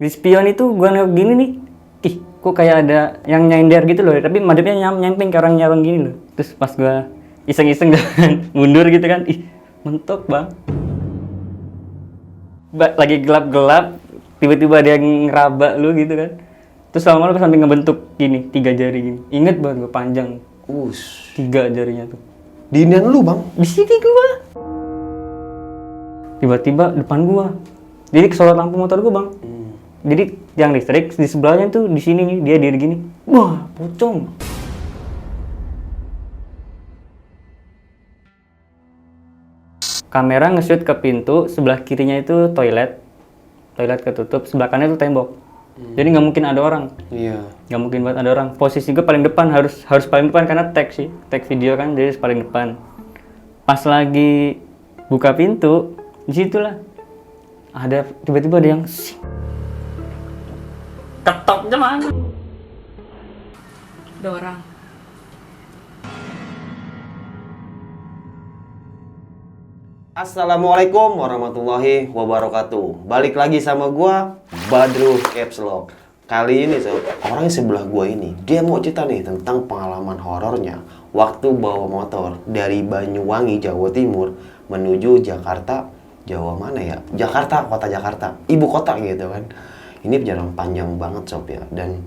Di spion itu gue nengok gini nih, ih kok kayak ada yang nyender gitu loh, tapi madepnya nyamping ke orang nyarong gini loh. Terus pas gue iseng-iseng mundur gitu kan, ih mentok bang. Lagi gelap-gelap, tiba-tiba ada yang ngeraba lu gitu kan. Terus lama-lama sampai ngebentuk gini, 3 jari gini. Ingat banget gue panjang. 3 jarinya tuh. Di inian lu bang? Di sini gua. Tiba-tiba depan gua. Jadi kesorot lampu motor gua bang. Jadi yang listrik di sebelahnya tuh di sini nih, dia diri gini. Wah, pocong. Kamera nge-shoot ke pintu, sebelah kirinya itu toilet. Toilet ketutup, sebelah kanan itu tembok. Jadi nggak mungkin ada orang. Iya. Nggak mungkin buat ada orang. Posisi gue paling depan, harus paling depan karena tag sih, tag video kan, jadi paling depan. Pas lagi buka pintu, disitulah ada tiba-tiba ada yang ketoknya mana? Ada orang. Assalamualaikum warahmatullahi wabarakatuh. Balik lagi sama gua Badru Caps Lock. Kali ini sob, orang yang sebelah gua ini dia mau cerita nih tentang pengalaman horornya waktu bawa motor dari Banyuwangi, Jawa Timur menuju Jakarta, Jawa mana ya? Jakarta, kota Jakarta, ibu kota gitu kan. Ini perjalanan panjang banget sob ya, dan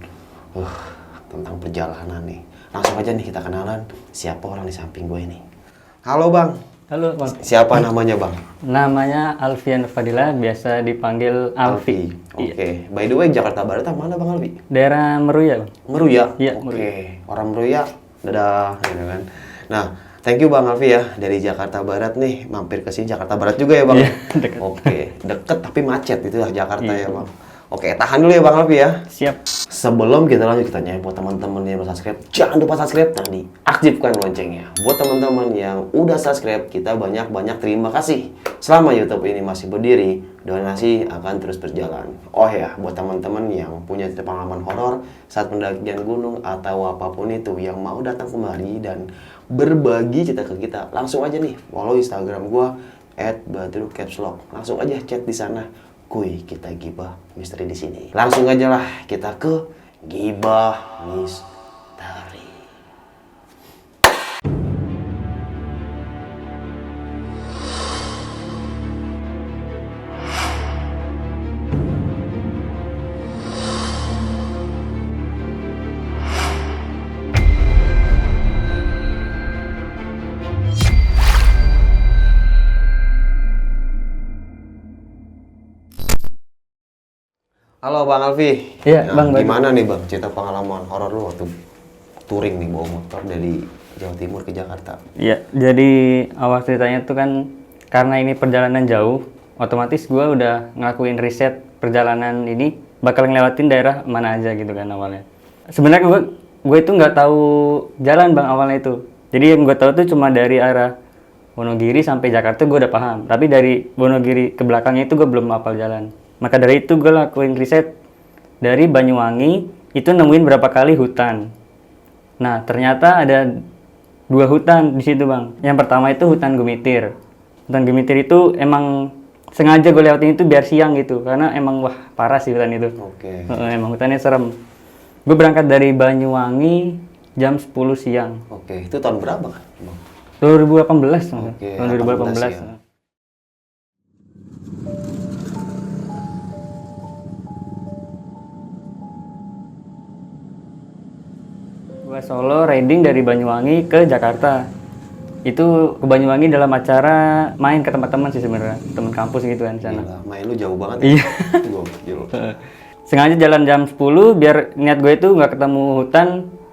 tentang perjalanan nih. Langsung aja nih kita kenalan siapa orang di samping gue ini. Halo bang. Halo bang. Siapa namanya bang? Namanya Alfian Fadila, biasa dipanggil Alfi. Oke. Iya. By the way, Jakarta Barat mana bang Alfi? Daerah Meruya bang. Meruya? Iya, Oke. Meruya. Orang Meruya, dadah gitu kan. Nah, thank you bang Alfi ya, dari Jakarta Barat nih mampir ke sini. Jakarta Barat juga ya bang? Iya, deket. Oke, deket tapi macet, itulah Jakarta Iya. ya bang. Oke, tahan dulu ya bang Alfi ya. Siap. Sebelum kita lanjut, kita nyanyi buat teman-teman yang belum subscribe, jangan lupa subscribe dan diaktifkan loncengnya. Buat teman-teman yang udah subscribe, kita banyak-banyak terima kasih. Selama YouTube ini masih berdiri, donasi akan terus berjalan. Oh ya, buat teman-teman yang punya pengalaman horor saat pendakian gunung atau apapun itu yang mau datang kemari dan berbagi cerita ke kita, langsung aja nih follow Instagram gua @badrukapslock. Langsung aja chat di sana. Kuy, kita gibah misteri di sini. Langsung aja lah kita ke gibah misteri. Halo Bang Alfi. Iya, Bang, baik. Gimana nih Bang cerita pengalaman horor lu waktu touring nih bawa motor dari Jawa Timur ke Jakarta? Iya, jadi awal ceritanya tuh kan karena ini perjalanan jauh, otomatis gue udah ngelakuin riset perjalanan ini bakal ngelewatin daerah mana aja gitu kan awalnya. Sebenarnya gue itu nggak tahu jalan bang awalnya itu. Jadi yang gue tahu tuh cuma dari arah Wonogiri sampai Jakarta gue udah paham. Tapi dari Wonogiri ke belakangnya itu gue belum hafal jalan. Maka dari itu gue lakuin riset dari Banyuwangi itu nemuin berapa kali hutan. Nah ternyata ada 2 hutan di situ bang. Yang pertama itu hutan Gumitir. Hutan Gumitir itu emang sengaja gue lewatin itu biar siang gitu, karena emang wah parah sih hutan itu. Oke. Emang hutannya serem. Gue berangkat dari Banyuwangi jam 10 siang. Oke, itu tahun berapa kan Bang? 2018. Oke, Tahun 2018 2018. ya. Gue solo riding dari Banyuwangi ke Jakarta. Itu ke Banyuwangi dalam acara main ke tempat teman sih sebenarnya, teman kampus gitu kan di sana. Gila, main lu jauh banget Iya. Gokil. Sengaja jalan jam 10 biar niat gue itu nggak ketemu hutan.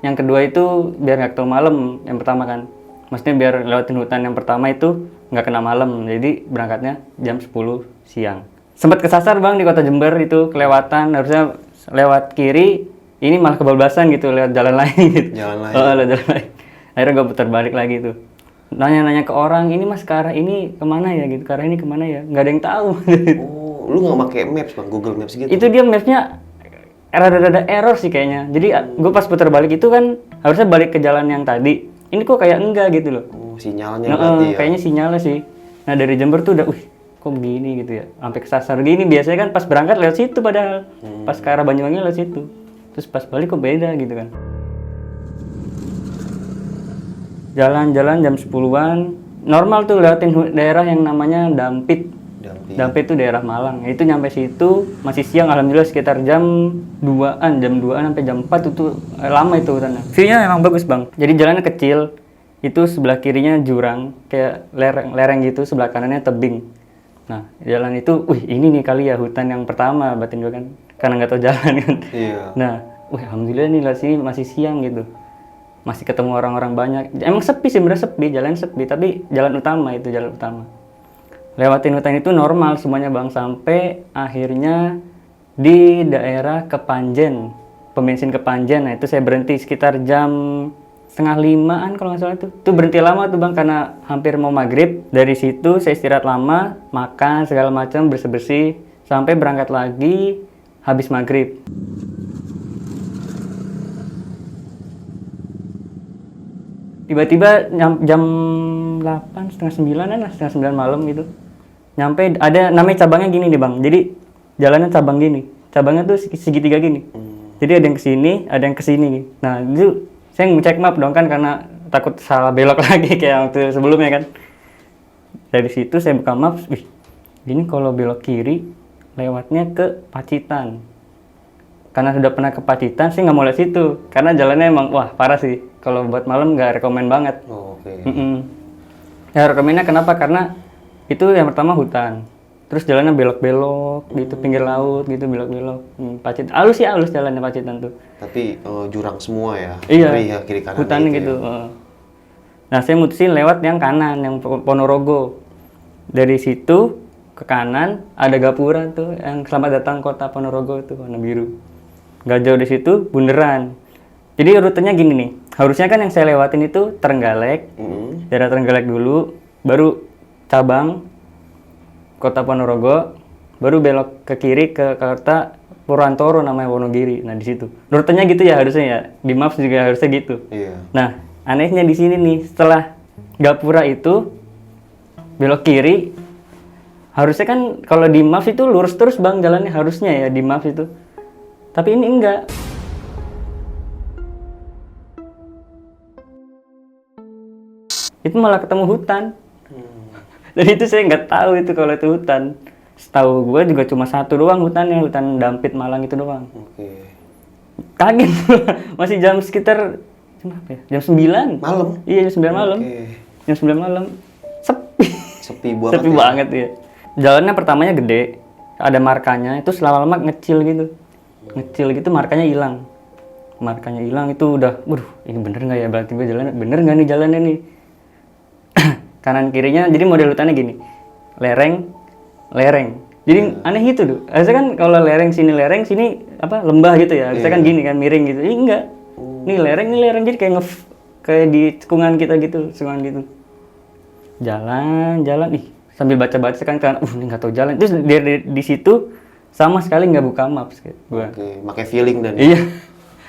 Yang kedua itu biar nggak ketemu malam yang pertama kan. Maksudnya biar lewatin hutan yang pertama itu nggak kena malam. Jadi berangkatnya jam 10 siang. Sempat kesasar bang di kota Jember itu, kelewatan, harusnya lewat kiri. Ini malah kebablasan gitu, lewat jalan lain gitu. Jalan lain. Oh, lewat jalan lain. Akhirnya gue putar balik lagi tuh. Nanya-nanya ke orang, ini mas ke arah ini kemana ya gitu, ke arah ini kemana ya? Nggak ada yang tahu. Oh, lu nggak pakai maps Bang, Google Maps gitu? Itu dia mapsnya rada-rada error sih kayaknya. Jadi gue pas putar balik itu kan harusnya balik ke jalan yang tadi. Ini kok kayak enggak gitu loh. Oh, sinyalnya berarti ya? Kayaknya sinyalnya sih. Nah dari Jember tuh udah, kok begini gitu ya, sampai kesasar gini. Biasanya kan pas berangkat lewat situ, padahal pas ke arah Banyuwangi lewat situ, terus pas balik kok beda gitu kan. Jalan-jalan jam 10-an normal tuh, lewatin daerah yang namanya Dampit. Dampit itu daerah Malang. Itu nyampe situ masih siang, alhamdulillah sekitar jam 2-an sampai jam 4 itu lama itu hutannya. View-nya emang bagus, Bang. Jadi jalannya kecil. Itu sebelah kirinya jurang, kayak lereng gitu, sebelah kanannya tebing. Nah, jalan itu, ini nih kali ya hutan yang pertama, batin gue kan. Karena nggak tahu jalan kan. Iya. Nah, alhamdulillah nih lah sini masih siang gitu. Masih ketemu orang-orang banyak. Emang sepi sih, bener sepi, jalan sepi, tapi jalan utama itu jalan utama. Lewatin hutan itu normal semuanya, Bang, sampai akhirnya di daerah Kepanjen, pom bensin Kepanjen. Nah, itu saya berhenti sekitar jam 4:30-an kalau nggak salah itu. Itu berhenti lama tuh, Bang, karena hampir mau maghrib. Dari situ saya istirahat lama, makan segala macam, bersih-bersih, sampai berangkat lagi habis maghrib. Tiba-tiba jam 8, setengah 9-an lah, setengah 9 malam gitu. Nyampe, ada namanya cabangnya gini nih, Bang. Jadi jalannya cabang gini. Cabangnya tuh segitiga gini. Jadi ada yang kesini, ada yang kesini. Nah, itu saya ngecek map dong kan, karena takut salah belok lagi kayak waktu sebelumnya kan. Dari situ saya buka map, ini kalau belok kiri lewatnya ke Pacitan. Karena sudah pernah ke Pacitan, saya nggak mau lihat situ. Karena jalannya emang, parah sih. Kalau buat malam nggak rekomen banget. Oh, oke. Ya rekomennya kenapa? Karena itu yang pertama hutan. Terus jalannya belok-belok gitu, pinggir laut gitu, belok-belok. Pacitan, halus jalannya Pacitan tuh. Tapi jurang semua ya? Iya, kiri kanan hutan gitu. Nah, saya mutusin lewat yang kanan, yang Ponorogo. Dari situ ke kanan ada gapura tuh, yang selamat datang kota Ponorogo itu, warna biru. Gak jauh di situ bundaran. Jadi rutenya gini nih, harusnya kan yang saya lewatin itu Trenggalek, daerah Trenggalek dulu, baru cabang kota Ponorogo, baru belok ke kiri ke kota Purwantoro namanya Wonogiri. Nah di situ rutenya gitu ya harusnya ya, di Maps juga harusnya gitu. Iya. Nah anehnya di sini nih, setelah Gapura itu belok kiri, harusnya kan kalau di Maps itu lurus terus, Bang, jalannya harusnya ya di Maps itu. Tapi ini enggak. Itu malah ketemu hutan. Dan itu saya nggak tahu itu kalau itu hutan. Setahu gue juga cuma satu doang hutannya, hutan Dampit Malang itu doang. Oke. Kaget. Masih jam sekitar jam 9 Malam? Iya, jam 9 malam. Jam 9 malam. Sepi. Sepi banget. Sepi banget ya. Jalannya pertamanya gede, ada markanya, itu lama-lama ngecil gitu. Ngecil gitu, markanya hilang. Markanya hilang itu udah, ini bener nggak ya, berarti gue jalan bener nggak nih jalannya nih. Kanan kirinya, jadi model hutannya gini, lereng. Jadi aneh gitu tuh. Harusnya kan kalau lereng sini lembah gitu ya. Harusnya kan gini kan, miring gitu. Ini enggak. Ini lereng jadi kayak di cekungan kita gitu, Jalan, sambil baca-baca kan, ini nggak tahu jalan. Terus di situ sama sekali nggak buka maps kayak gua. Oke, pakai feeling dan. Iya.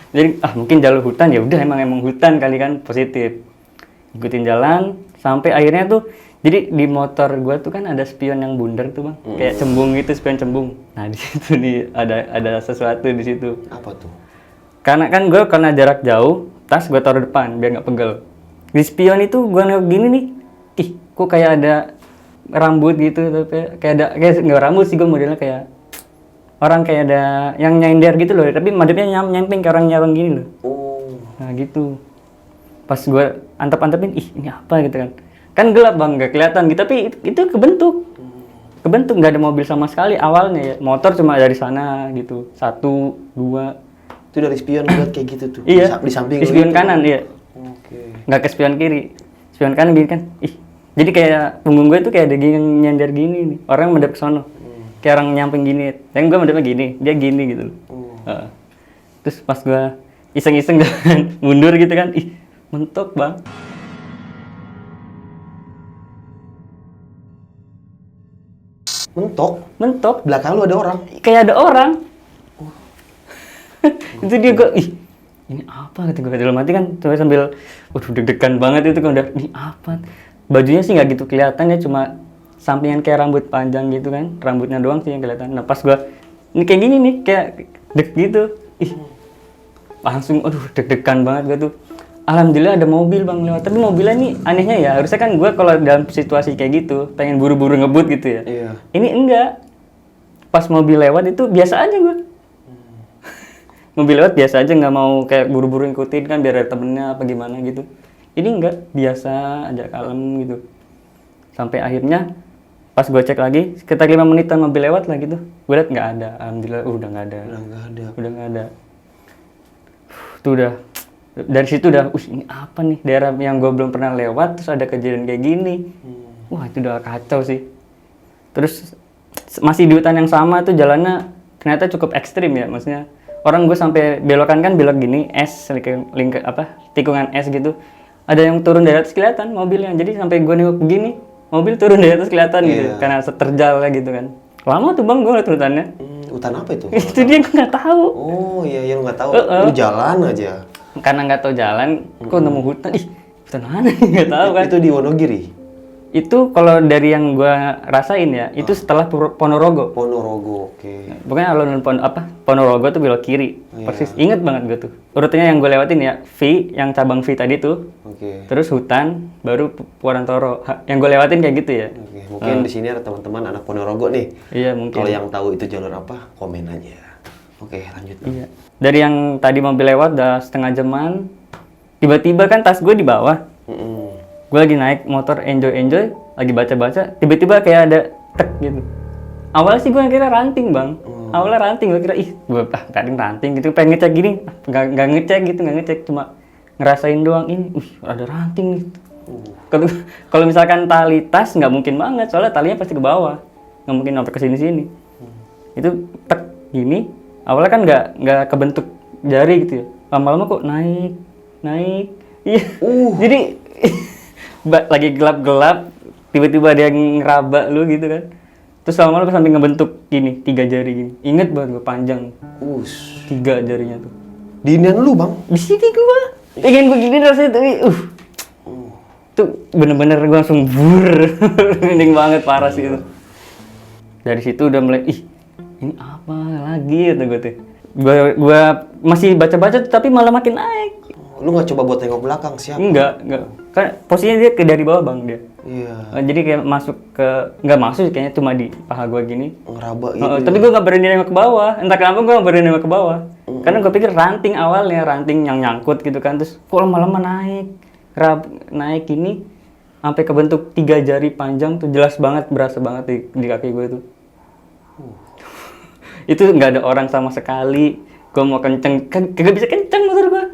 Jadi mungkin jalur hutan ya udah, emang hutan kali kan, positif. Ikutin jalan sampai akhirnya tuh, jadi di motor gua tuh kan ada spion yang bundar tuh, Bang. Kayak cembung gitu, spion cembung. Nah, di situ nih ada sesuatu di situ. Apa tuh? Karena jarak jauh, tas gua taruh depan biar nggak pegel. Di spion itu gua nengok gini nih. Kok kayak ada rambut gitu, tapi kayak nggak rambut sih, gua modelnya kayak orang kayak ada yang nyender gitu loh, tapi madepnya nyamping kayak orang nyarong gini loh. Nah, gitu. Pas gue antep-antepin, ini apa gitu kan. Kan gelap, Bang, nggak kelihatan gitu, tapi itu kebentuk, nggak ada mobil sama sekali awalnya ya. Motor cuma dari sana gitu, 1, 2. Itu dari spion buat kayak gitu tuh. Iya. Di samping di spion kanan, iya. Oke. Nggak ke spion kiri. Spion kanan gini kan. Jadi kayak punggung gue tuh kayak ada gini yang nyender gini nih. Orang menghadap ke sono. Kayak orang nyamping gini. Yang gue menghadapnya gini, dia gini gitu. Terus pas gue iseng-iseng jalan mundur gitu kan. Mentok, Bang. Mentok. Belakang lu ada orang. Kayak ada orang. Itu dia gue, ini apa kata gue dalam hati kan, sambil deg-degan banget itu kan, udah ini apa. Bajunya sih nggak gitu kelihatan ya, cuma sampingan kayak rambut panjang gitu kan, rambutnya doang sih yang kelihatan. Nah pas gue ini kayak gini nih, kayak deg gitu, langsung aduh deg-degan banget gue tuh. Alhamdulillah ada mobil bang lewat, tapi mobilnya nih anehnya ya, harusnya kan gue kalau dalam situasi kayak gitu pengen buru-buru ngebut gitu ya. Iya. Ini enggak, pas mobil lewat itu biasa aja gue. Mobil lewat biasa aja, nggak mau kayak buru-buru ngikutin kan biar ada temennya apa gimana gitu. Ini enggak, biasa aja kalem gitu. Sampai akhirnya pas gue cek lagi sekitar 5 menitan mobil lewat lah gitu, gue liat nggak ada. Alhamdulillah udah nggak ada. Udah nggak ada. Tuh udah dari situ udah ini apa nih, daerah yang gue belum pernah lewat terus ada kejadian kayak gini. Wah itu udah kacau sih. Terus masih di hutan yang sama tuh jalannya ternyata cukup ekstrim ya, maksudnya orang gue sampai belokan kan belok gini es tikungan es gitu, ada yang turun dari atas kelihatan mobilnya, jadi sampai gue nengok begini mobil turun dari atas kelihatan gitu karena seterjal gitu kan. Lama tuh bang gue liat hutannya. Hutan apa itu? Itu dia gue nggak tahu. Oh iya, lu nggak tahu. Lu jalan aja. Karena nggak tahu jalan, kok nemu hutan? Hutan mana? Nggak tahu kan? Itu di Wonogiri. Itu kalau dari yang gua rasain ya, itu setelah Ponorogo. Ponorogo, oke. Pokoknya alun-alun Ponorogo tuh belok kiri. Persis inget banget gua tuh. Urutnya yang gua lewatin ya, V, yang cabang V tadi tuh. Oke. Terus hutan, baru Puarantoro. Yang gua lewatin kayak gitu ya. Oke. Mungkin di sini ada teman-teman anak Ponorogo nih. Iya mungkin. Kalau yang tahu itu jalur apa, komen aja. Oke, lanjut. Iya. Dari yang tadi mobil lewat udah setengah jaman, tiba-tiba kan tas gue di bawah. Gue lagi naik motor enjoy, lagi baca-baca, tiba-tiba kayak ada tek gitu. Awalnya sih gue kira ranting bang. Awalnya ranting, gue kira tadi ranting gitu, pengen ngecek gini, nggak ngecek, cuma ngerasain doang ini, ada ranting gitu. Kalau misalkan tali tas nggak mungkin banget, soalnya talinya pasti ke bawah, nggak mungkin sampai ke sini-sini. Itu tek gini. Awalnya kan nggak kebentuk jari gitu ya, lama-lama kok naik, iya. Jadi lagi gelap-gelap, tiba-tiba ada yang ngeraba lu gitu kan. Terus lama-lama sampai ngebentuk gini, 3 jari gini. Ingat banget gue panjang, 3 jarinya tuh. Di inian lu bang? Di sini gue, pengen gue gini rasanya tapi, tuh bener-bener gue langsung merinding banget parah sih itu. Dari situ udah mulai, ini apa lagi kata gue tuh. Gue masih baca-baca tapi malah makin naik. Lu nggak coba buat tengok belakang siapa? Enggak. Kan posisinya dia dari bawah bang dia. Iya. Jadi kayak nggak masuk kayaknya, cuma di paha gue gini. Ngeraba gitu. Tapi gue nggak berani nengok ke bawah. Entah kenapa gue nggak berani nengok ke bawah. Karena gue pikir ranting awalnya, ranting yang nyangkut gitu kan. Terus kok lama-lama naik ini sampai kebentuk 3 jari panjang tuh, jelas banget, berasa banget di kaki gue tuh. Itu nggak ada orang sama sekali. Gue mau kenceng, kagak bisa kenceng motor gue.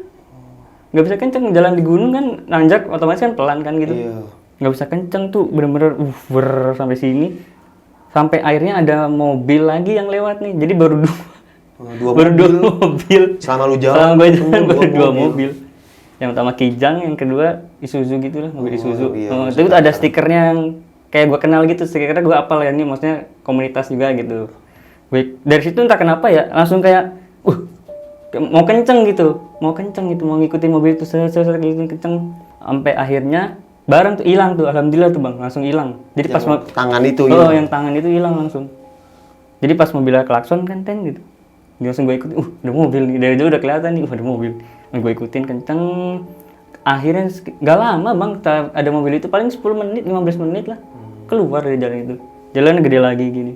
Nggak bisa kenceng, jalan di gunung kan nanjak otomatis kan pelan kan gitu. Iya. Nggak bisa kenceng tuh, bener-bener sampai sini. Sampai akhirnya ada mobil lagi yang lewat nih, jadi baru dua mobil. Selama lu jalan? Selama gue jalan baru 2 mobil. Yang pertama Kijang, yang kedua Isuzu gitu lah, mobil Isuzu. Iya, Itu ada stikernya yang kayak gue kenal gitu, stikernya gue apal ya, ini maksudnya komunitas juga gitu. Dari situ entah kenapa ya, langsung kayak mau kenceng gitu, mau ngikutin mobil itu gitu kenceng. Sampai akhirnya barang tuh hilang tuh, alhamdulillah tuh bang, langsung hilang. Jadi pas tangan itu yang tangan itu hilang langsung. Jadi pas mobilnya klakson kan gitu, dia langsung gue ikutin, ada mobil nih, dari jauh udah kelihatan nih, ada mobil. Gue ikutin kenceng. Akhirnya gak lama bang, ada mobil itu paling 10 menit, 15 menit lah, keluar dari jalan itu. Jalannya gede lagi gini.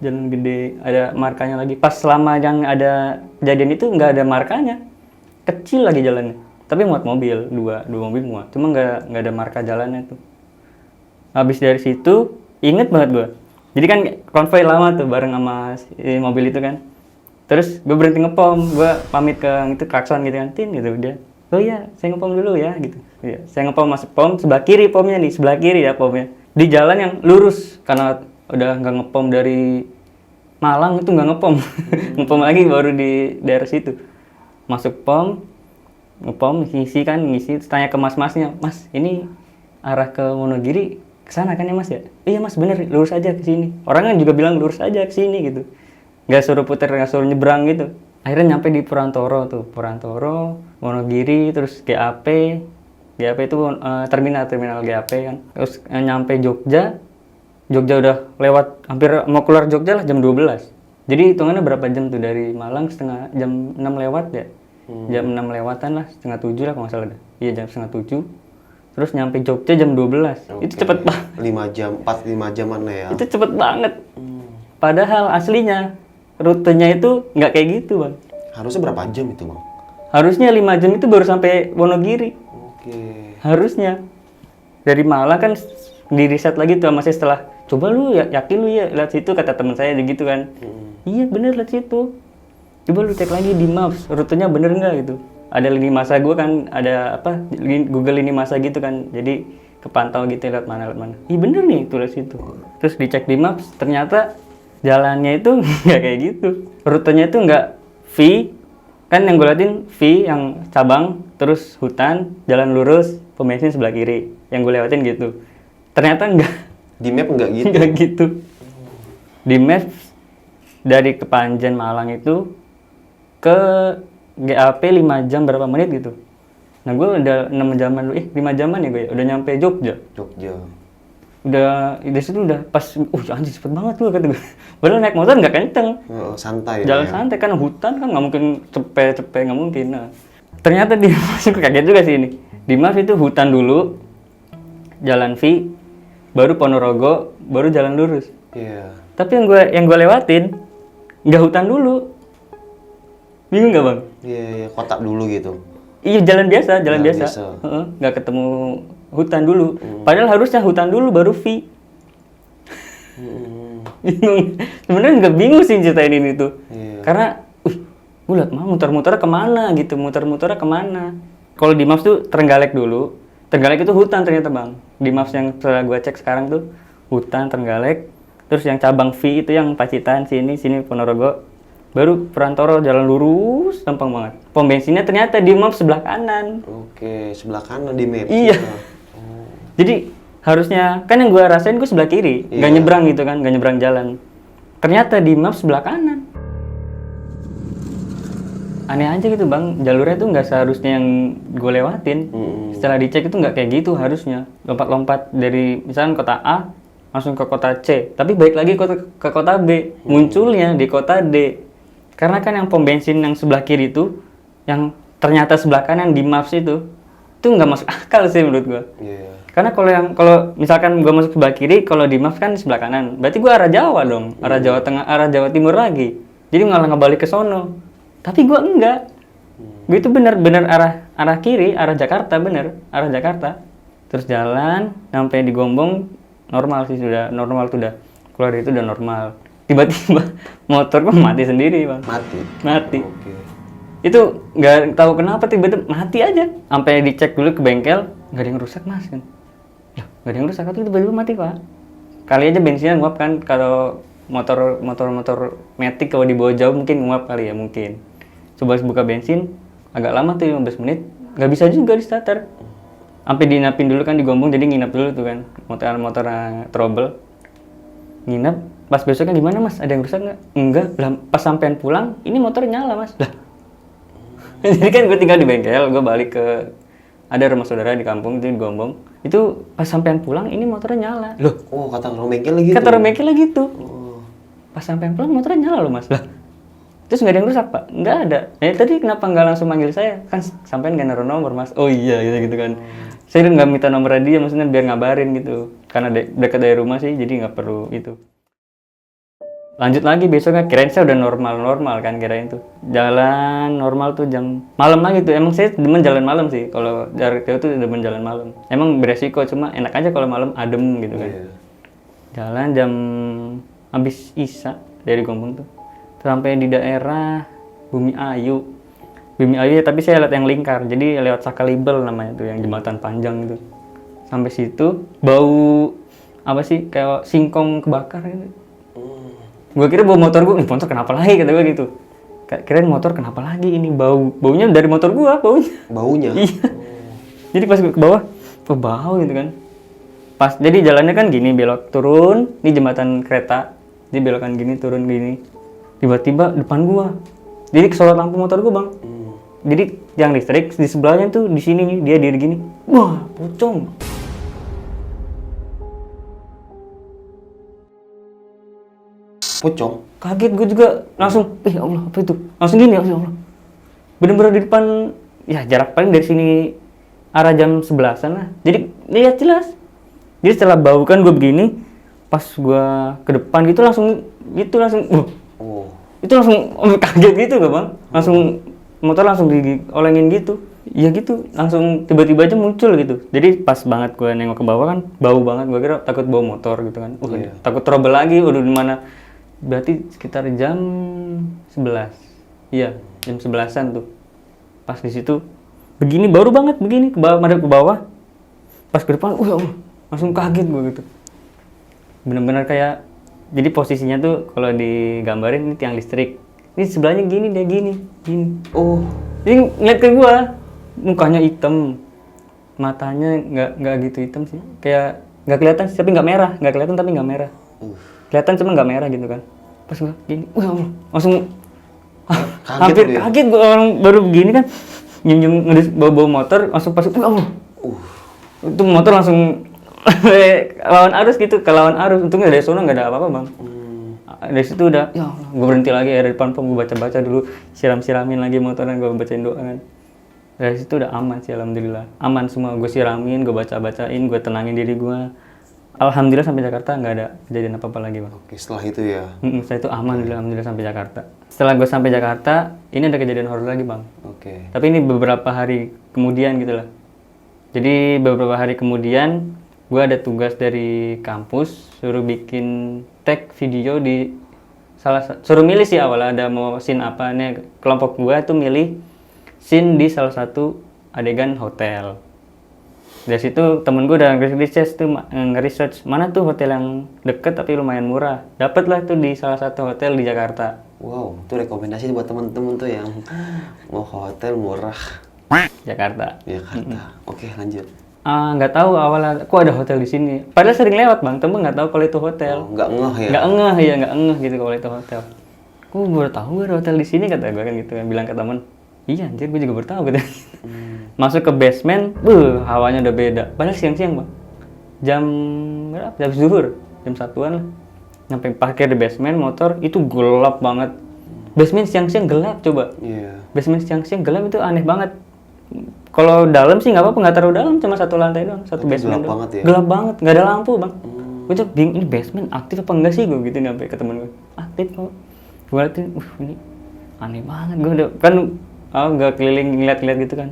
Jalan gede, ada markanya lagi. Pas selama yang ada kejadian itu nggak ada markanya, kecil lagi jalannya. Tapi muat mobil, dua mobil muat. Cuma nggak ada marka jalannya tuh. Habis dari situ, inget banget gue. Jadi kan konvoy lama tuh bareng sama mobil itu kan. Terus gue berhenti ngepom, gue pamit ke itu klakson gitu kan, tin gitu dia. Oh iya, saya ngepom dulu ya gitu. Iya, saya ngepom, masuk pom, sebelah kiri pomnya nih, sebelah kiri ya pomnya. Di jalan yang lurus karena udah nggak ngepom dari Malang itu nggak ngepom. Ngepom lagi baru di daerah situ. Masuk pom, ngepom, ngisi, tanya ke mas-masnya, mas ini arah ke Wonogiri kesana kan ya mas ya? Iya mas bener, lurus aja ke sini. Orang kan juga bilang lurus aja ke sini gitu. Nggak suruh puter, nggak suruh nyebrang gitu. Akhirnya nyampe di Purantoro, Wonogiri, terus GAP itu terminal GAP kan. Terus nyampe Jogja, Jogja udah lewat, hampir mau keluar Jogja lah jam 12. Jadi hitungannya berapa jam tuh dari Malang, jam 6 lewat ya? Jam 6 lewatan lah, setengah 7 lah kalau nggak salah dah. Iya jam setengah 7. Terus nyampe Jogja jam 12. Itu cepet banget. 5 jam, 4-5 jaman lah ya. Itu cepet banget. Padahal aslinya rutenya itu nggak kayak gitu bang. Harusnya berapa jam itu bang? Harusnya 5 jam itu baru sampai Wonogiri. Oke. Harusnya. Dari Malang kan di riset lagi tuh masih setelah coba lu yakin lu ya lihat situ kata teman saya gitu kan. Iya bener lihat situ. Coba lu cek lagi di Maps rutenya bener nggak gitu. Ada lini masa gue kan ada apa Google lini masa gitu kan. Jadi kepantau gitu lihat mana. Iya bener nih tulis situ. Terus dicek di Maps ternyata jalannya itu nggak kayak gitu. Rutenya itu nggak V kan yang gue liatin V yang cabang terus hutan jalan lurus pom bensin sebelah kiri yang gue lewatin gitu. Ternyata enggak. Di map nggak gitu? Nggak gitu. Di map dari Kepanjen Malang itu ke GAP 5 jam berapa menit gitu. Nah gue udah 6 jaman, 5 jaman ya gue udah nyampe Jogja. Udah di situ udah pas, anjir cepet banget gue kata gue. Padahal naik motor nggak kenceng. Santai. Jalan ya. santai kan hutan kan nggak mungkin cepet nggak mungkin. Nah, ternyata di Mas kaget juga sih ini. Di Mas itu hutan dulu, jalan V, baru Ponorogo, baru jalan lurus. Iya. Tapi yang gue lewatin nggak hutan dulu. Bingung nggak bang? Iya, kota dulu gitu. Iya jalan biasa. Biasa. Nggak ketemu hutan dulu. Padahal harusnya hutan dulu baru V. Bingung. Sebenarnya nggak bingung sih ceritain ini tuh. Iya. Karena, gue liat muter-muternya kemana gitu, muter-muternya kemana. Kalau di Maps tuh Trenggalek dulu. Trenggalek itu hutan ternyata bang. Di Maps yang setelah gue cek sekarang tuh hutan Trenggalek. Terus yang cabang V itu yang Pacitan sini Ponorogo. Baru Perantoro jalan lurus, gampang banget. Pom bensinnya ternyata di Maps sebelah kanan. Oke, sebelah kanan di map. Iya. Jadi harusnya kan yang gue rasain gue sebelah kiri, nggak nyebrang gitu kan, nggak nyebrang jalan. Ternyata di Maps sebelah kanan. Aneh aja gitu bang, jalurnya tuh nggak seharusnya yang gue lewatin. Setelah dicek itu nggak kayak gitu harusnya. Lompat-lompat dari misalnya kota A langsung ke kota C, tapi balik lagi ke kota B, munculnya di kota D. Karena kan yang pom bensin yang sebelah kiri itu, yang ternyata sebelah kanan di Maps itu nggak masuk akal sih menurut gue. Iya. Karena kalau misalkan gue masuk sebelah kiri, kalau di Maps kan sebelah kanan, berarti gue arah Jawa dong, arah Jawa Tengah, arah Jawa Timur lagi. Jadi malah ngebalik ke sono. Tapi gue enggak. Gue itu bener arah kiri, arah Jakarta arah Jakarta. Terus jalan sampai di Gombong normal sih sudah normal tuh udah keluar itu udah normal. Tiba-tiba motor gue mati sendiri bang. Mati. Oke. Itu nggak tahu kenapa tiba-tiba mati aja. Sampai dicek dulu ke bengkel nggak ada yang rusak mas kan. Ya nggak ada yang rusak atau tiba-tiba mati pak. Kali aja bensinnya nguap kan kalau motor metik kalau dibawa jauh mungkin nguap kali ya mungkin. Coba buka bensin agak lama tuh 15 menit nggak bisa juga di starter. Sampai dinapin dulu kan di Gombong jadi nginap dulu tuh kan motor trouble. Nginap pas besoknya gimana mas? Ada yang rusak nggak? Enggak. Pas sampean pulang ini motor nyala mas. Lah. Jadi kan gue tinggal di bengkel, gue balik ke ada rumah saudara di kampung itu di Gombong. Itu pas sampean pulang ini motornya nyala. Loh? Oh kata orang bengkel lagi. Kata orang bengkel lagi tuh. Pas sampean pulang motornya nyala loh mas. Lah. Terus nggak ada yang rusak pak? Nggak ada. Tadi kenapa nggak langsung manggil saya? Kan sampean nggak naruh nomor mas. Oh iya gitu kan. Saya udah nggak minta nomor dia maksudnya biar ngabarin gitu. Karena dekat dari rumah sih jadi nggak perlu itu. Lanjut lagi besoknya kirain saya udah normal kan kirain tuh. Jalan normal tuh jam malam lagi tuh. Emang saya demen jalan malam sih. Kalau dari Jawa tuh demen jalan malam. Emang beresiko cuma enak aja kalau malam adem gitu kan. Jalan jam habis Isya dari Gombong tuh. Sampai di daerah Bumi Ayu ya, tapi saya lihat yang lingkar. Jadi lewat Sakalibel namanya tuh yang jembatan panjang itu. Sampai situ bau apa sih kayak singkong kebakar gitu. Gue kira bawa motor gue, motor kenapa lagi kata gue gitu. Kirain motor kenapa lagi ini baunya dari motor gue baunya. Iya. Jadi pas gue ke bawah, bau gitu kan. Pas jadi jalannya kan gini belok turun di jembatan kereta, dia belokan gini turun gini. Tiba-tiba depan gue, jadi kesorot lampu motor gue bang. Jadi yang listrik di sebelahnya tuh di sini nih dia diri gini, wah pocong. Pocong. Kaget gue juga, langsung, ya Allah apa itu? Langsung gini, ya Allah. Bener-bener di depan, ya jarak paling dari sini arah jam 11-an lah. Jadi lihat jelas. Jadi setelah bau kan gue begini, pas gue ke depan gitu langsung, Oh. itu langsung kaget gitu gak bang? Langsung motor langsung diolengin gitu. Ya gitu, langsung tiba-tiba aja muncul gitu. Jadi pas banget gue nengok ke bawah kan, bau banget. Gue kira takut bau motor gitu kan. Iya. Takut trouble lagi, udah di mana? Berarti sekitar jam 11. Iya, jam 11-an tuh. Pas di situ begini baru banget begini ke bawah, madep ke bawah. Pas ke depan, ya Allah, langsung kaget gue gitu. Bener-bener kayak, jadi posisinya tuh kalau digambarin ini tiang listrik. Ini sebelahnya gini, dia gini. Oh. Jadi ngeliat ke gua, mukanya hitam, matanya nggak gitu hitam sih, kayak nggak kelihatan sih, tapi nggak merah, nggak kelihatan tapi nggak merah, kelihatan cuma nggak merah gitu kan. Pas gua gini, ya Allah, langsung hampir dia. kaget gua, orang baru begini kan, nyium ngedis bau motor, langsung pas, ya Allah, itu motor langsung lawan arus gitu, ke lawan arus. Untungnya dari sana nggak ada apa-apa bang. Dari situ udah, ya Allah, gue berhenti lagi ya, dari depan gue baca-baca dulu, siram-siramin lagi motornya, gue bacain doa kan. Dari situ udah aman sih, alhamdulillah. Aman semua, gue siramin, gue baca-bacain, gue tenangin diri gue. Alhamdulillah sampai Jakarta nggak ada kejadian apa-apa lagi bang. Oke, setelah itu ya. Setelah itu aman, alhamdulillah sampai Jakarta. Setelah gue sampai Jakarta, ini ada kejadian horor lagi bang. Oke. Tapi ini beberapa hari kemudian gitu lah. Jadi beberapa hari kemudian, gue ada tugas dari kampus, suruh bikin tag video di suruh milih sih awalnya ada mau scene apa nih. Kelompok gue tuh milih scene di salah satu adegan hotel. Dari situ temen gue udah nge-research mana tuh hotel yang deket tapi lumayan murah. Dapet lah tuh di salah satu hotel di Jakarta. Wow, itu rekomendasi buat temen-temen tuh yang mau ke hotel murah. Jakarta. Oke, lanjut. Nggak tahu awalnya, kok ada hotel di sini. Padahal sering lewat bang, temen nggak tahu kalau itu hotel. Nggak ngeh ya? Nggak ngeh gitu kalau itu hotel. Kok baru tahu ada hotel di sini kata gue kan gitu kan, bilang ke temen. Iya anjir, gue juga baru tahu gitu. Masuk ke basement, hawanya udah beda. Padahal siang-siang bang, jam berapa? Jam zuhur, jam 1-an lah. Sampai parkir di basement motor itu gelap banget. Basement siang-siang gelap coba. Iya. Basement siang-siang gelap itu aneh banget. Kalau dalam sih nggak apa-apa, nggak terlalu dalam, cuma satu lantai doang, satu basement gelap doang. banget ya? Gelap banget, nggak ada lampu bang. Gue tuh bingung, ini basement aktif apa enggak sih gue gitu sampai ke temen gue. Aktif kok. Gue liatin, ini aneh banget. Gue udah kan nggak keliling ngeliat-ngeliat gitu kan.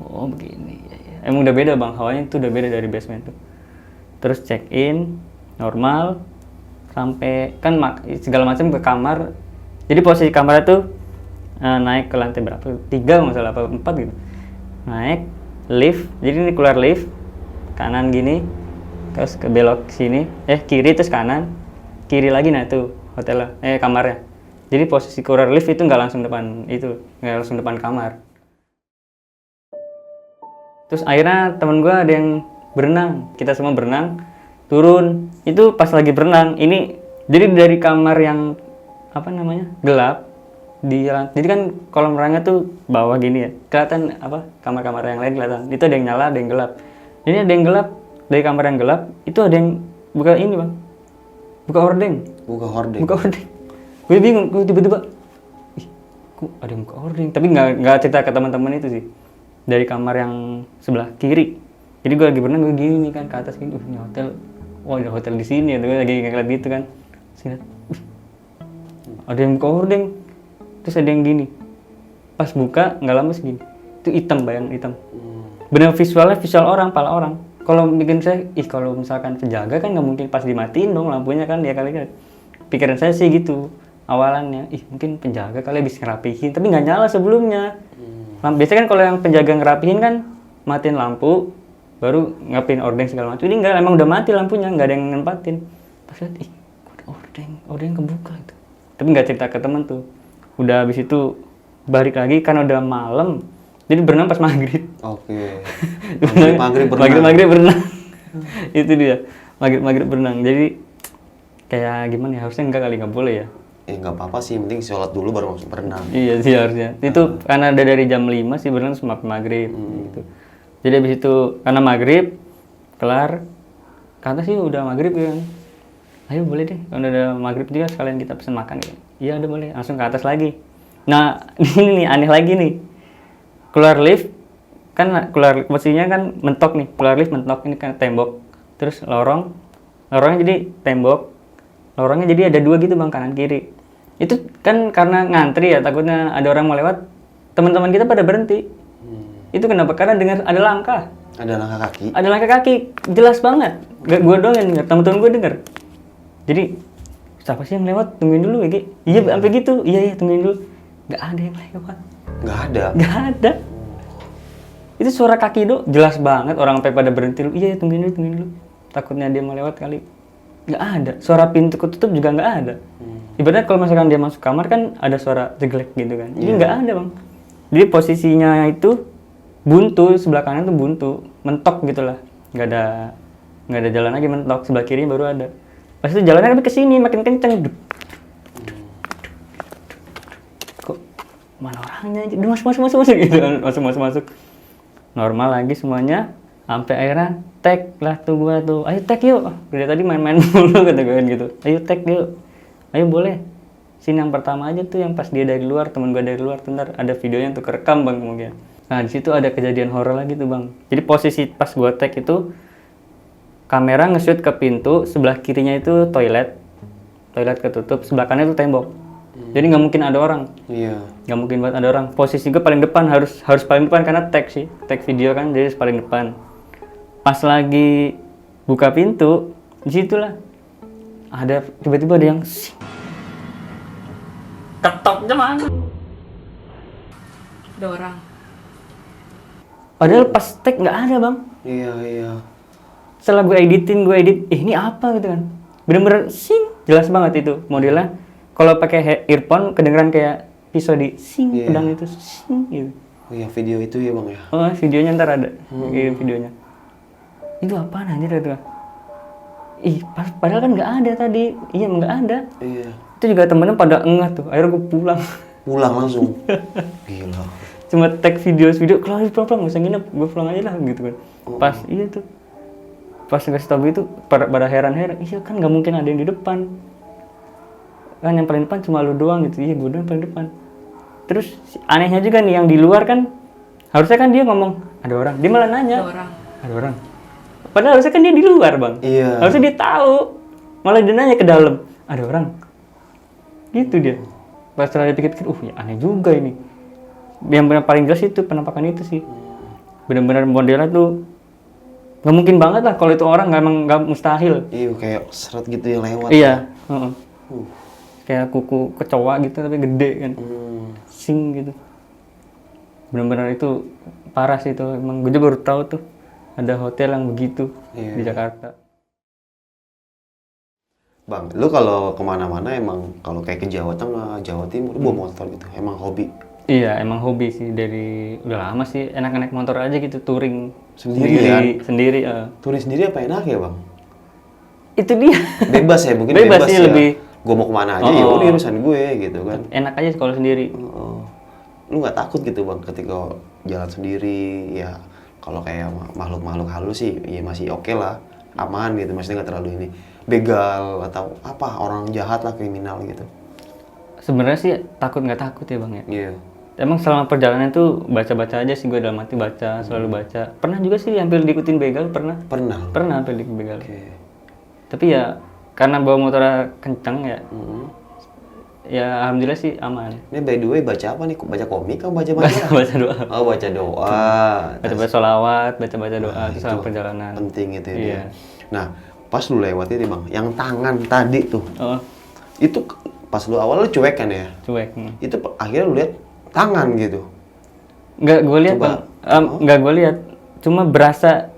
Oh begini, ya. Emang udah beda bang, hawanya itu udah beda dari basement tuh. Terus check in, normal, sampai kan segala macam ke kamar. Jadi posisi kamarnya tuh naik ke lantai berapa? 3 nggak salah apa 4 gitu. Naik lift, jadi ini keluar lift kanan gini, terus ke belok sini, kiri terus kanan, kiri lagi nah itu hotelnya, kamarnya. Jadi posisi keluar lift itu nggak langsung depan kamar. Terus akhirnya temen gue ada yang berenang, kita semua berenang, turun. Itu pas lagi berenang, ini jadi dari kamar yang gelap. Jadi kan kolam renangnya tuh bawah gini ya, kelihatan apa kamar-kamar yang lain kelihatan. Itu ada yang nyala, ada yang gelap. Jadi ada yang gelap, dari kamar yang gelap itu ada yang buka ini bang, buka hordeng. Gue bingung, gue tiba-tiba, kok ada yang buka hordeng? Tapi nggak cerita ke teman-teman itu sih. Dari kamar yang sebelah kiri. Jadi gue lagi berenang, gue gini kan ke atas gini, ini hotel, ada hotel di sini. Gue lagi ngeliat gitu kan, terus ada yang buka hordeng. Terus ada yang gini, pas buka nggak lama segini, itu hitam, bayang hitam. Bener visualnya visual orang, pala orang. Kalau bikin saya, kalau misalkan penjaga kan nggak mungkin pas dimatiin dong lampunya kan, ya kali kan. Pikiran saya sih gitu awalannya, mungkin penjaga kali bisa ngerapihin, tapi nggak nyala sebelumnya. Biasanya kan kalau yang penjaga ngerapihin kan matiin lampu, baru ngapain ordeng segala macam. Ini nggak, emang udah mati lampunya, nggak ada yang nempatin. Pas lihat, kok ada ordeng kebuka itu. Tapi nggak cerita ke temen tuh. Udah habis itu balik lagi karena udah malam, jadi berenang pas maghrib. Oke. Maghrib berenang. Itu dia, maghrib berenang. Jadi kayak gimana ya, harusnya nggak boleh ya. Nggak apa-apa sih, penting sholat dulu baru masuk berenang. Iya sih harusnya. Itu karena ada dari jam 5 sih berenang sampai maghrib gitu. Jadi habis itu karena maghrib kelar, kata sih udah maghrib kan. ayo boleh deh, kalau udah maghrib juga sekalian kita pesen makan gitu. Iya udah boleh, langsung ke atas lagi. Nah ini nih aneh lagi nih, keluar lift kan, keluar posisinya kan mentok nih, keluar lift mentok, ini kan tembok, terus lorongnya jadi tembok, lorongnya jadi ada 2 gitu bang, kanan kiri. Itu kan karena ngantri ya, takutnya ada orang mau lewat, teman-teman kita pada berhenti. Itu kenapa? Karena dengar ada langkah. Ada langkah kaki. Ada langkah kaki, jelas banget. Gak gue doang yang denger, temen-temen gue denger. Jadi, siapa sih yang lewat? Tungguin dulu ya, Gi. Iya, sampai gitu. Iya, tungguin dulu. Gak ada yang lewat. Nggak ada. Gak ada. Itu suara kaki do, jelas banget. Orang sampai pada berhenti dulu. Iya, tungguin dulu. Takutnya dia mau lewat kali. Gak ada. Suara pintu ketutup juga gak ada. Ibaratnya kalau misalkan dia masuk kamar kan ada suara jeglek gitu kan. Ini gak ada bang. Jadi posisinya itu buntu, sebelah kanan tuh buntu, mentok gitulah, nggak ada jalan lagi, mentok. Sebelah kiri baru ada. Pas itu jalannya tapi kesini makin kenceng. Kok mana orangnya? Udah masuk gitu kan, masuk. Normal lagi semuanya, sampai akhirnya tag lah tuh gua tuh, ayo tag yuk. Dari tadi main-main mulu kata gue gitu. Ayo tag yuk, ayo boleh. Sini yang pertama aja tuh, yang pas dia dari luar, temen gua dari luar, tuh ntar ada videonya tuh kerekam bang mungkin. Nah di situ ada kejadian horor lagi tuh bang. Jadi posisi pas gua tag itu kamera nge-shoot ke pintu, sebelah kirinya itu toilet ketutup, sebelah kanan itu tembok. Jadi nggak mungkin ada orang. Iya. Nggak mungkin banget ada orang. Posisi gua paling depan, harus paling depan karena tag video kan, jadi paling depan. Pas lagi buka pintu, disitulah ada tiba-tiba ada yang ketoknya mana? Ada orang. Padahal pas tag nggak ada bang. Iya. Setelah gue edit, ini apa gitu kan? Bener-bener jelas banget itu modelnya. Kalau pakai earphone kedengeran kayak pisau di pedang itu gitu. Oh iya, video itu ya bang ya. Oh videonya ntar ada, videonya. Itu apaan anjir itu? Padahal kan nggak ada tadi. Iya nggak ada. Iya. Itu juga temennya pada engah tuh. Akhirnya gue pulang. Pulang langsung. Gila. Cuma tag video kelar pulang nggak usah nginep, gue pulang aja lah gitu kan. Pas iya tuh, pas ngasih tahu itu pada heran-heran, iya kan nggak mungkin ada yang di depan kan, yang paling depan cuma lu doang gitu. Iya gue doang paling depan. Terus anehnya juga nih, yang di luar kan harusnya kan dia ngomong ada orang, dia malah nanya ada orang, padahal harusnya kan dia di luar bang. Iya. Harusnya dia tahu, malah dia nanya ke dalam ada orang gitu dia. Pas setelah dia pikir-pikir, ya aneh juga ini. Yang paling jelas itu penampakan itu sih, benar-benar modelnya tuh nggak mungkin banget lah kalau itu orang, nggak mustahil. Iya, kayak seret gitu yang lewat. Iya. Kayak kuku kecoa gitu tapi gede kan, gitu. Benar-benar itu parah sih itu. Emang gue juga baru tahu tuh ada hotel yang begitu di Jakarta. Bang, lu kalau kemana-mana emang kalau kayak ke Jawa Tengah, Jawa Timur, lu bawa motor gitu, emang hobi? Iya, emang hobi sih, dari udah lama sih enak naik motor aja gitu, touring Sendiri. Touring sendiri apa enak ya bang? Itu dia. Bebas ya, mungkin bebas sih ya. lebih. Gue mau kemana aja ya udah urusan gue gitu kan. Enak aja kalau sendiri. Lu nggak takut gitu bang ketika jalan sendiri ya? Kalau kayak makhluk halus sih ya masih oke lah, aman gitu, maksudnya nggak terlalu ini begal atau apa orang jahat lah, kriminal gitu. Sebenarnya sih nggak takut ya bang ya. Iya. Emang selama perjalanan tuh baca-baca aja sih, gue dalam hati baca, selalu baca. Pernah juga sih hampir diikutin begal, pernah hampir diikutin begal. Tapi ya karena bawa motor kencang ya, ya alhamdulillah sih aman. Ini by the way baca apa nih? Baca komik atau baca majalah? Baca doa. Oh baca doa. Baca sholawat, baca doa itu selama perjalanan. Penting itu ya. Iya. Nah pas lu lewat ini bang, yang tangan tadi tuh, itu pas lu awal lu cuek kan ya? Cuek. Itu akhirnya lu lihat tangan gitu? Nggak gue lihat bang, nggak gue lihat, cuma berasa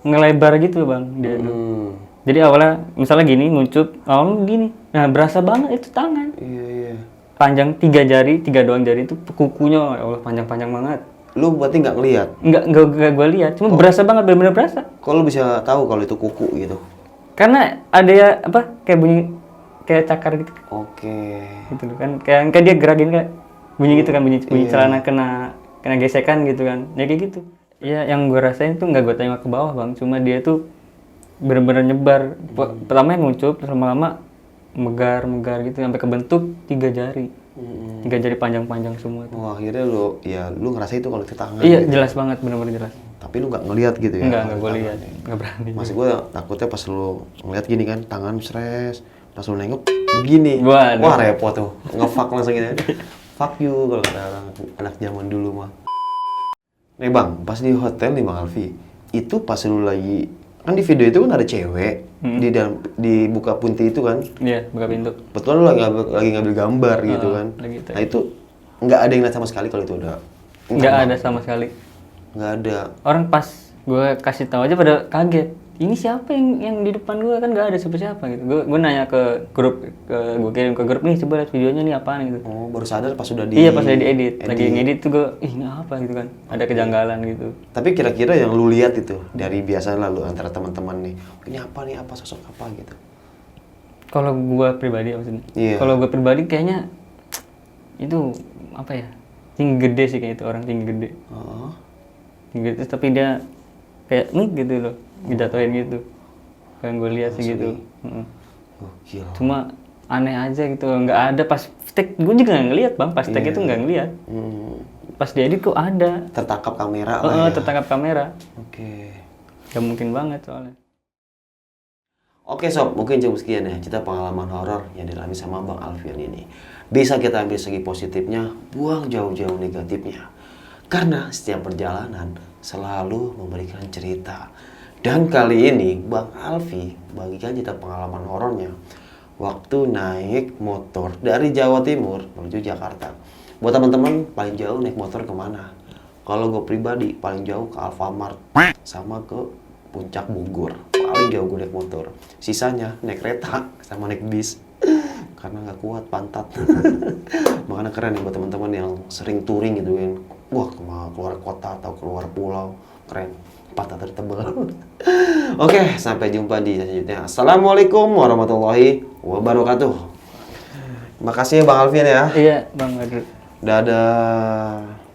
ngelebar gitu bang dia tuh. Jadi awalnya misalnya gini nguncup, awalnya gini, nah berasa banget itu tangan. Iya. Panjang 3 jari, 3 doang jari itu kukunya, ya Allah panjang ngbanget. Lu berarti nggak ngelihat? Nggak gue lihat, cuma berasa banget, benar-benar berasa. Kok lu bisa tahu kalau itu kuku gitu? Karena ada ya kayak bunyi kayak cakar gitu. Oke. Gitu kan, kayak dia gerakin kayak bunyi gitu kan, bunyi celana kena gesekan gitu kan, ya kayak gitu. Iya, yang gue rasain tuh nggak gue tengok ke bawah bang, cuma dia tuh bener-bener nyebar. Pertama nguncup, terus lama-lama megar gitu sampai kebentuk 3 jari. 3 jari panjang-panjang semua. Oh, akhirnya lu ngerasa itu kalau di tangan. Iya, gitu. jelas banget, bener-bener jelas. Tapi lu nggak ngelihat gitu ya? Enggak gue lihat, nggak berani. Masih gue takutnya pas lu ngeliat gini kan, tangan stres, pas lu nengok begini. Waduh. Wah repot tuh, nge-fuck langsung gitu. Fuck you kalau kata orang anak zaman dulu mah. Nih bang, pas di hotel nih Bang Alfi, itu pas lu lagi, kan di video itu kan ada cewek di dalam, di buka punti itu kan. Iya, buka pintu. Betul lu lagi ngambil gambar gitu kan. lagi itu. Nah itu nggak ada yang lihat sama sekali kalau itu udah. Nggak ada sama sekali. Nggak ada. Orang pas gue kasih tahu aja pada kaget. Ini siapa yang di depan gue, kan nggak ada siapa gitu. Gue nanya ke grup, gue kirim ke grup nih, coba lihat videonya nih apaan gitu. Oh, baru sadar pas sudah di. Iya, pas udah diedit. Lagi ngedit tuh gue, ini apa gitu kan. Ada kejanggalan gitu. Tapi kira-kira yang lu lihat itu dari biasa lalu antara teman-teman nih, ini apa sosok apa gitu. Kalau gue pribadi maksudnya. Iya. Kalau gue pribadi kayaknya itu apa ya? Tinggi gede sih kayak itu, orang tinggi gede. Oh. Tinggi gede tapi dia kayak gitu loh, ngejatuhin gitu. Kayak gue lihat sih gitu. Gokil. Cuma aneh aja gitu, nggak ada pas tag, gue juga nggak ngeliat bang, pas tag itu nggak ngeliat. Pas diedit kok ada. Tertangkap kamera lah ya. Tertangkap kamera. Oke. Gak mungkin banget soalnya. Oke sob, mungkin cukup sekian ya cerita pengalaman horor yang dialami sama Bang Alfian ini. Bisa kita ambil segi positifnya, buang jauh-jauh negatifnya. Karena setiap perjalanan selalu memberikan cerita. Dan kali ini Bang Alfi bagikan cerita pengalaman horornya waktu naik motor dari Jawa Timur menuju Jakarta. Buat teman-teman paling jauh naik motor kemana? Kalau gue pribadi paling jauh ke Alfamart sama ke Puncak Bogor. Paling jauh gue naik motor. Sisanya naik kereta sama naik bis. Karena nggak kuat pantat. Makanya keren nih buat teman-teman yang sering touring gitu kan. Wah, keluar kota atau keluar pulau. Keren. Pantat tebal. Oke, sampai jumpa di selanjutnya. Assalamualaikum warahmatullahi wabarakatuh. Makasih ya Bang Alfian ya. Iya bang, aduh. Dadah.